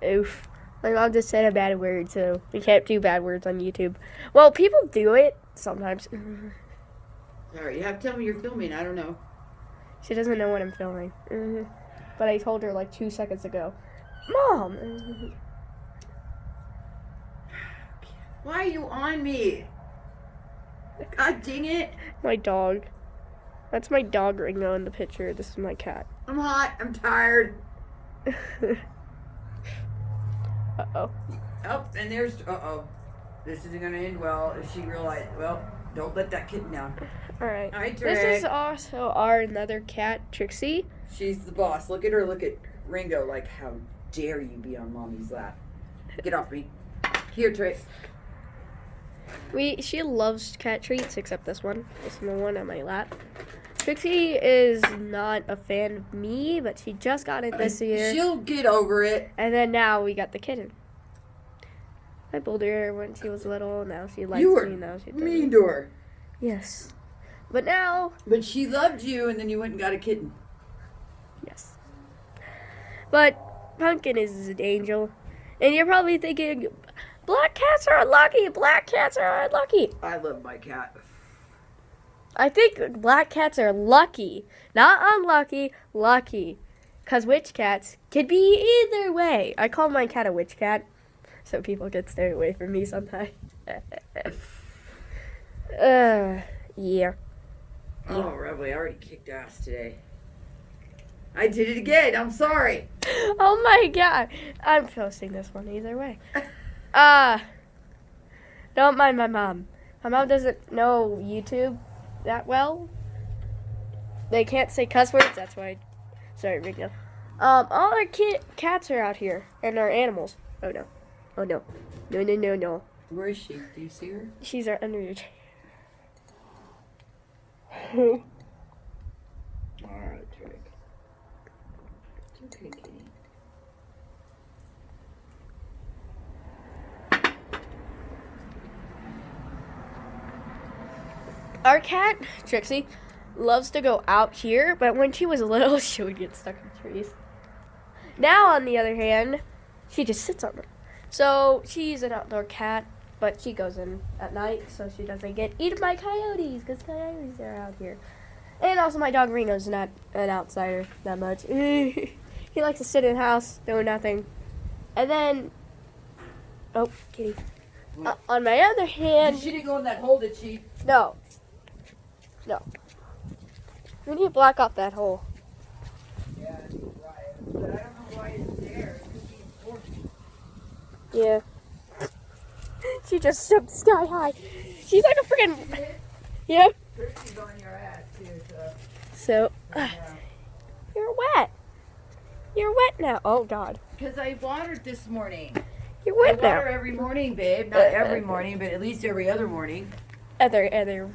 Oof. My mom just said a bad word, so we can't do bad words on YouTube. Well, people do it sometimes. Alright, you have to tell me you're filming. I don't know. She doesn't know when I'm filming. But I told her like 2 seconds ago. Mom! Why are you on me? God dang it. My dog. That's my dog Ringo in the picture. This is my cat. I'm hot. I'm tired. Uh-oh. Oh, and there's... Uh-oh. This isn't going to end well if she realized... Well, don't let that kitten down. Alright. Hi, Trick. This is also our another cat, Trixie. She's the boss. Look at her. Look at Ringo. Like, how dare you be on Mommy's lap? Get off me. Here, Trick. She loves cat treats, except this one. This is the one on my lap. Trixie is not a fan of me, but she just got it this year. She'll get over it. And then now we got the kitten. I pulled her when she was little. Now she likes You were me. Now she doesn't. mean to her. Yes. But now... But she loved you, and then you went and got a kitten. Yes. But Pumpkin is an angel. And you're probably thinking, black cats are unlucky. Black cats are unlucky. I love my cat. I think black cats are lucky. Not unlucky, lucky. Because witch cats could be either way. I call my cat a witch cat, so people can stay away from me sometimes. Yeah. Oh, Rebel, I already kicked ass today. I did it again. I'm sorry. Oh my god. I'm posting this one either way. Don't mind my mom. My mom doesn't know YouTube that well. They can't say cuss words, that's why. Sorry, Ringo. All our cats are out here, and our animals. Oh no. Oh no. No, no, no, no. Where is she? Do you see her? She's under your chair. Alright, Trick. It's okay, kitty. Our cat, Trixie, loves to go out here, but when she was little, she would get stuck in trees. Now, on the other hand, she just sits on them. So, she's an outdoor cat, but she goes in at night, so she doesn't get eaten by coyotes, because coyotes are out here. And also, my dog Reno's not an outsider that much. He likes to sit in the house, doing nothing. And then, oh, kitty. On my other hand... She didn't go in that hole, did she? No. No. We need to block off that hole. Yeah, right. But I don't know why it's there. It could be important. Yeah. She just jumped sky high. She's like a freaking... Yep. Christy's on your ass, too, so... So, you're wet. You're wet now. Oh, God. Because I watered this morning. You're wet I now. water every morning, babe. Not every morning, but at least every other morning. Other.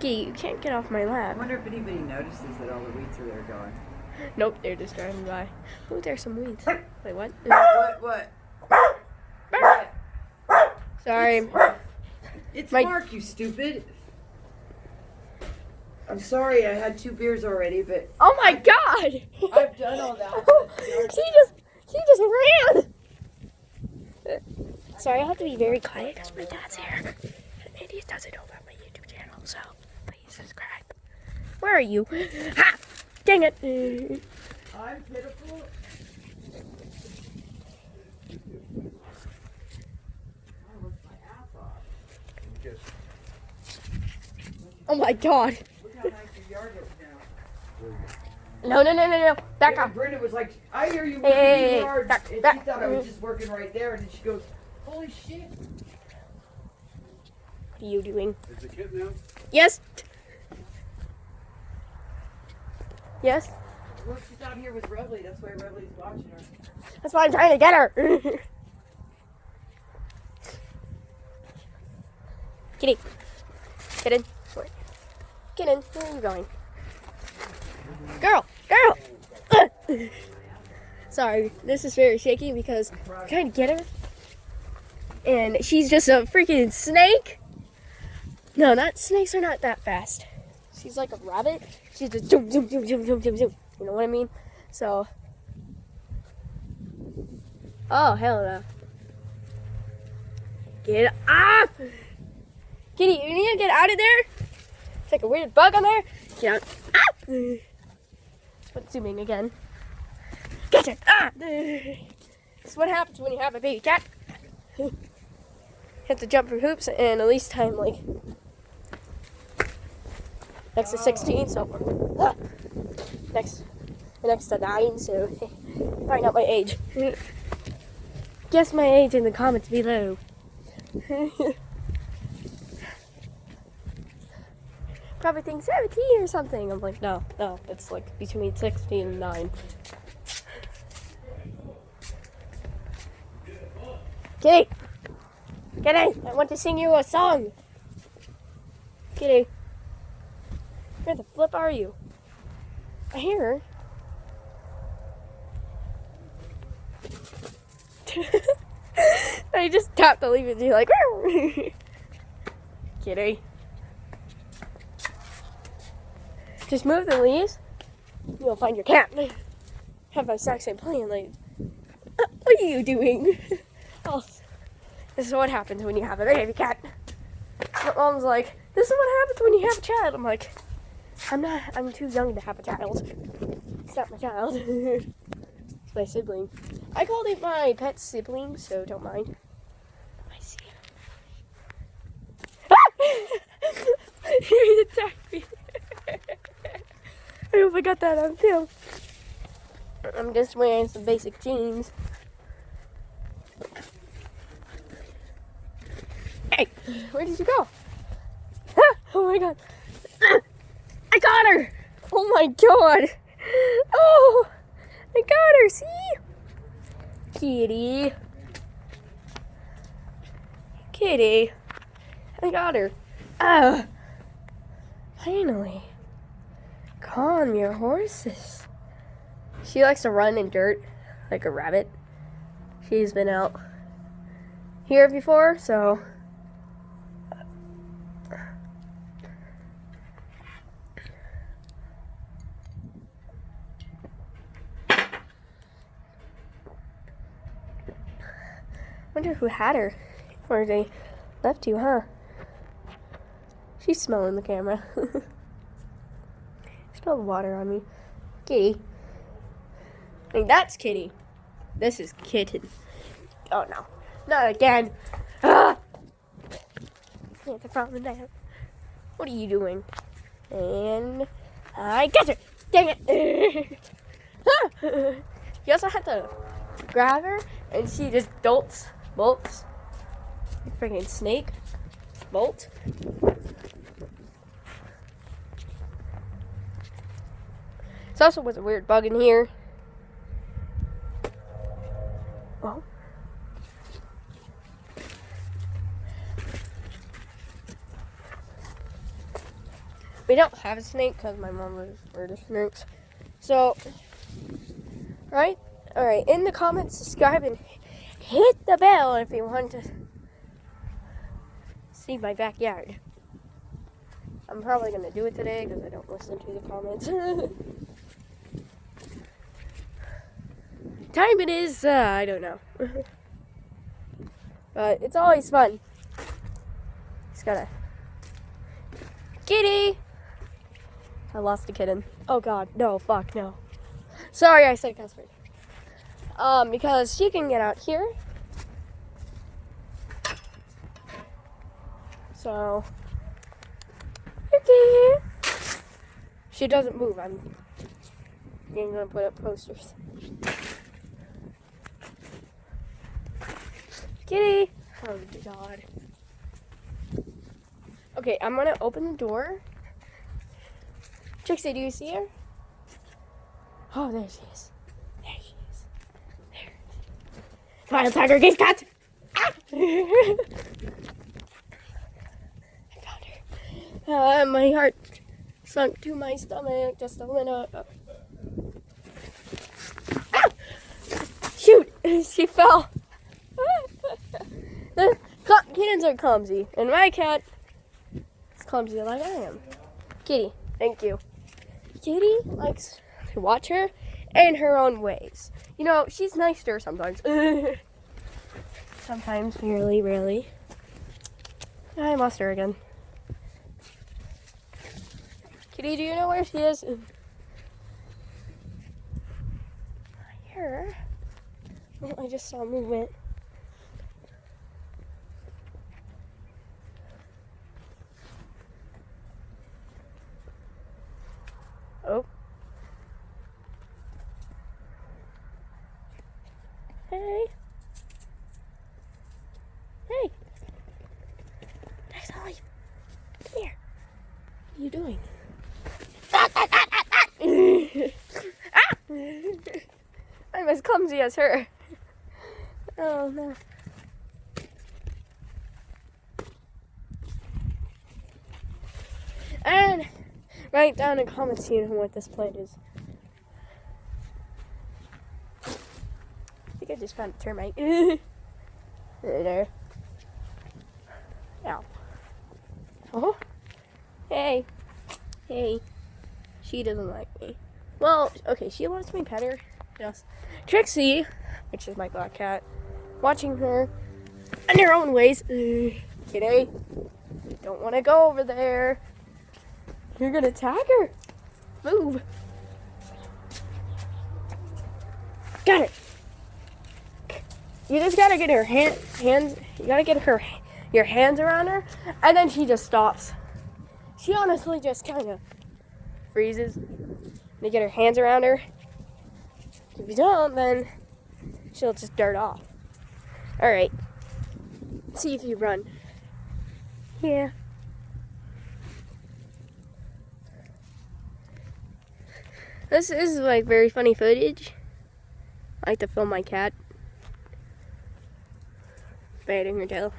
Gee, you can't get off my I lap. wonder if anybody notices that all the weeds are there gone. Nope, they're just driving by. Oh, there's some weeds. Wait, what? What? Sorry. It's My- Mark, you stupid. I'm sorry, I had 2 beers already, but Oh, my God. I've done all that. She just ran. Sorry, I have to be very quiet because my dad's here. And he doesn't know about my YouTube channel, so please subscribe. Where are you? Ha! Dang it. I'm pitiful. I worked my ass off. Oh my God. Look how nice your yard is now. No. Back Yeah, off. Brenda was like, I hear you working Hey, in the yard. back. And she thought I was just working right there. And then she goes, holy shit. What are you doing? Is the kid now? Yes. Yes. Well, she's out here with Revley. That's why Revley's watching her. That's why I'm trying to get her. Kitty. Get in. Get in. Where are you going? Girl. Sorry, this is very shaky because I'm trying to get her. And she's just a freaking snake. No, snakes are not that fast. She's like a rabbit. She's just zoom. You know what I mean? So, Oh, hell no. Get off! Kitty, you need to get out of there. It's like a weird bug on there. Get out. Ah! But zooming again. Gotcha! Ah! This is what happens when you have a baby cat. You have to jump through hoops and at least time like next to 16, so next to 9, so find out my age. Guess my age in the comments below. Probably think 17 or something. I'm like, no, it's like between 16 and 9. Kitty! Kitty! I want to sing you a song! Kitty! Where the flip are you? I hear her. I just tapped the leaf and she's like, Kitty. Just move the leaves, you'll find your cat. Have my exact same plan, like, what are you doing? Oh, this is what happens when you have a baby cat. My mom's like, this is what happens when you have a child. I'm like, I'm too young to have a child. It's not my child. It's my sibling. I called it my pet sibling, so don't mind. I see him. He attacked me. I hope I got that on film. I'm just wearing some basic jeans. Hey, where did you go? Ah, oh my god. Ah, I got her! Oh my god! Oh! I got her, see? Kitty. Kitty. I got her. Ah! Finally. Calm your horses. She likes to run in dirt like a rabbit. She's been out here before, so wonder who had her, or they left you, huh? She's smelling the camera. Spilled water on me. Kitty. I mean, that's Kitty. This is Kitten. Oh no. Not again. Ah! Get the front down. What are you doing? And I got her. Dang it. You also had to grab her and she just bolts. Freaking snake. Bolt. There also was a weird bug in here. Oh. We don't have a snake because my mom was afraid of snakes. So, right? Alright, in the comments, subscribe and hit the bell if you want to see my backyard. I'm probably going to do it today because I don't listen to the comments. Time it is, I don't know. But it's always fun. Just gotta... Kitty! I lost a kitten. Oh god, no, fuck, no. Sorry, I said cuss word. Because she can get out here. So... Okay. She doesn't move, I'm gonna put up posters. Kitty! Oh god. Okay, I'm gonna open the door. Trixie, do you see her? Oh, there she is. There she is. There. Wild tiger, gaze cat! Ah! I found her. My heart sunk to my stomach just a minute. Ah! Shoot! She fell. The kittens are clumsy, and my cat is clumsy like I am. Kitty, thank you. Kitty likes to watch her in her own ways. You know, she's nice to her sometimes. Sometimes, rarely, rarely. I lost her again. Kitty, do you know where she is? Here. Oh, I just saw movement. Oh. Hey. Hey. Next time. Come here. What are you doing? I'm as clumsy as her. Oh no. And write down in comments, you know what this plant is. I think I just found a termite. There. Ow. Oh. Hey. Hey. She doesn't like me. Well, okay, she wants me to pet her. Yes. Trixie, which is my black cat, watching her in her own ways. Kitty, don't want to go over there. You're gonna tag her. Move. Got it. You just gotta get her hands. You gotta get your hands around her, and then she just stops. She honestly just kind of freezes. You get her hands around her. If you don't, then she'll just dart off. All right. Let's see if you run. Yeah. This is like very funny footage. I like to film my cat biting her tail.